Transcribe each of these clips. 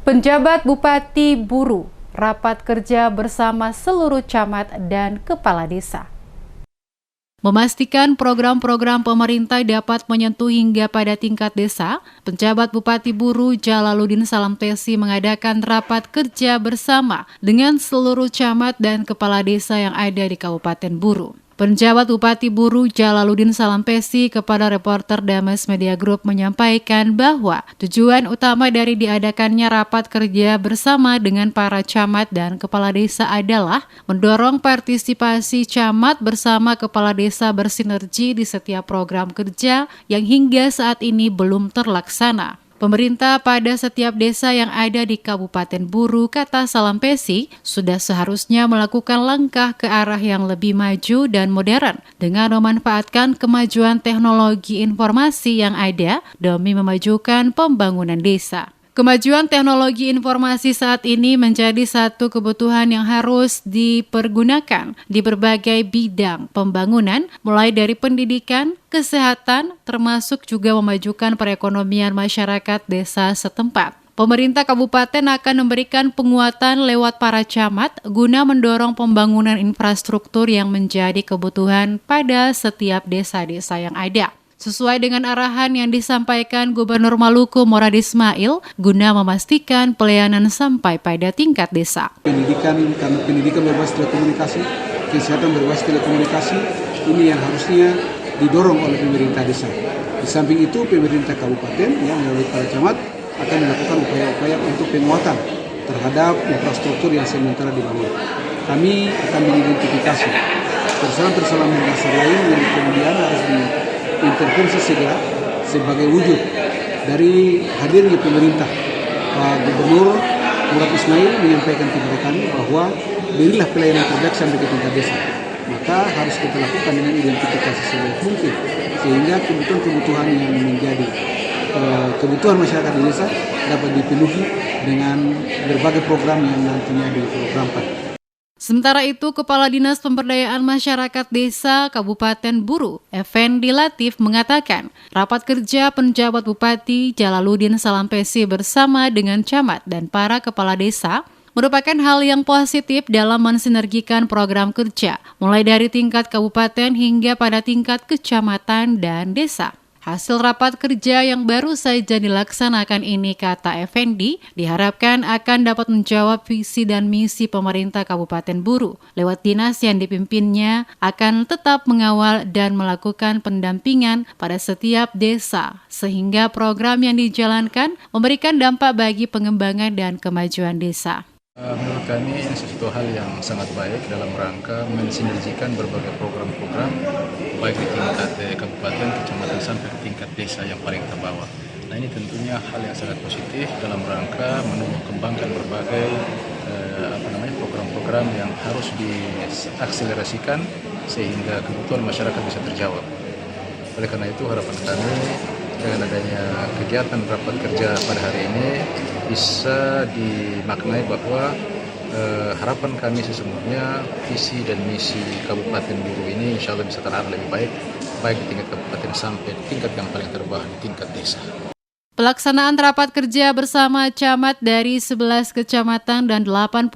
Penjabat Bupati Buru rapat kerja bersama seluruh camat dan kepala desa. Memastikan program-program pemerintah dapat menyentuh hingga pada tingkat desa, penjabat Bupati Buru Jalaluddin Salampesi mengadakan rapat kerja bersama dengan seluruh camat dan kepala desa yang ada di Kabupaten Buru. Penjabat Bupati Buru Jalaluddin Salampesi kepada reporter Damas Media Group menyampaikan bahwa tujuan utama dari diadakannya rapat kerja bersama dengan para camat dan kepala desa adalah mendorong partisipasi camat bersama kepala desa bersinergi di setiap program kerja yang hingga saat ini belum terlaksana. Pemerintah pada setiap desa yang ada di Kabupaten Buru, kata Salampesi, sudah seharusnya melakukan langkah ke arah yang lebih maju dan modern dengan memanfaatkan kemajuan teknologi informasi yang ada demi memajukan pembangunan desa. Kemajuan teknologi informasi saat ini menjadi satu kebutuhan yang harus dipergunakan di berbagai bidang pembangunan, mulai dari pendidikan, kesehatan, termasuk juga memajukan perekonomian masyarakat desa setempat. Pemerintah kabupaten akan memberikan penguatan lewat para camat guna mendorong pembangunan infrastruktur yang menjadi kebutuhan pada setiap desa-desa yang ada. Sesuai dengan arahan yang disampaikan Gubernur Maluku Morad Ismail guna memastikan pelayanan sampai pada tingkat desa. Pendidikan, karena pendidikan berbasis telekomunikasi, kesehatan berbasis telekomunikasi, ini yang harusnya didorong oleh pemerintah desa. Di samping itu, pemerintah kabupaten yang melalui para camat akan melakukan upaya-upaya untuk penguatan terhadap infrastruktur yang sementara dibangun. Kami akan mengidentifikasi persoalan-persoalan mendasar lain yang kemudian harus diintervensi segera sebagai wujud dari hadirnya pemerintah. Pak Gubernur Morad Ismail menyampaikan kepada kami bahwa berilah pelayanan terbaik sampai ke tingkat desa. Maka harus kita lakukan dengan identifikasi sebaik mungkin sehingga kebutuhan-kebutuhan yang menjadi kebutuhan masyarakat di desa dapat dipenuhi dengan berbagai program yang nantinya diprogramkan. Sementara itu, Kepala Dinas Pemberdayaan Masyarakat Desa Kabupaten Buru, Effendi Latif mengatakan, rapat kerja penjabat Bupati Jalaluddin Salampesi bersama dengan camat dan para kepala desa merupakan hal yang positif dalam mensinergikan program kerja, mulai dari tingkat kabupaten hingga pada tingkat kecamatan dan desa. Hasil rapat kerja yang baru saja dilaksanakan ini, kata Effendi, diharapkan akan dapat menjawab visi dan misi pemerintah Kabupaten Buru. Lewat dinas yang dipimpinnya akan tetap mengawal dan melakukan pendampingan pada setiap desa, sehingga program yang dijalankan memberikan dampak bagi pengembangan dan kemajuan desa. Menurut kami ini sesuatu hal yang sangat baik dalam rangka mensinergikan berbagai program-program baik di tingkat kabupaten, kecamatan sampai ke tingkat desa yang paling terbawah. Nah, ini tentunya hal yang sangat positif dalam rangka mengembangkan berbagai program-program yang harus diakselerasikan sehingga kebutuhan masyarakat bisa terjawab. Oleh karena itu harapan kami dengan adanya kegiatan rapat kerja pada hari ini bisa dimaknai bahwa harapan kami sesungguhnya visi dan misi Kabupaten Buru ini insya Allah bisa terarah lebih baik di tingkat kabupaten sampai di tingkat yang paling terbawah di tingkat desa. Pelaksanaan rapat kerja bersama camat dari 11 kecamatan dan 82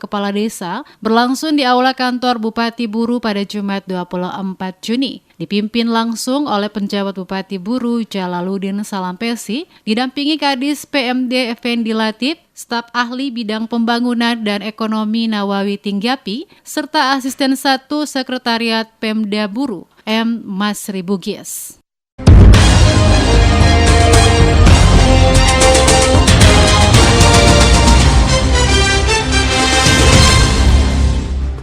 kepala desa berlangsung di Aula Kantor Bupati Buru pada Jumat 24 Juni. Dipimpin langsung oleh penjabat Bupati Buru Jalaluddin Salampesi, didampingi Kadis PMD Effendi Latif, staf ahli bidang pembangunan dan ekonomi Nawawi Tinggapi, serta asisten 1 Sekretariat Pemda Buru, M. Masri Bugis.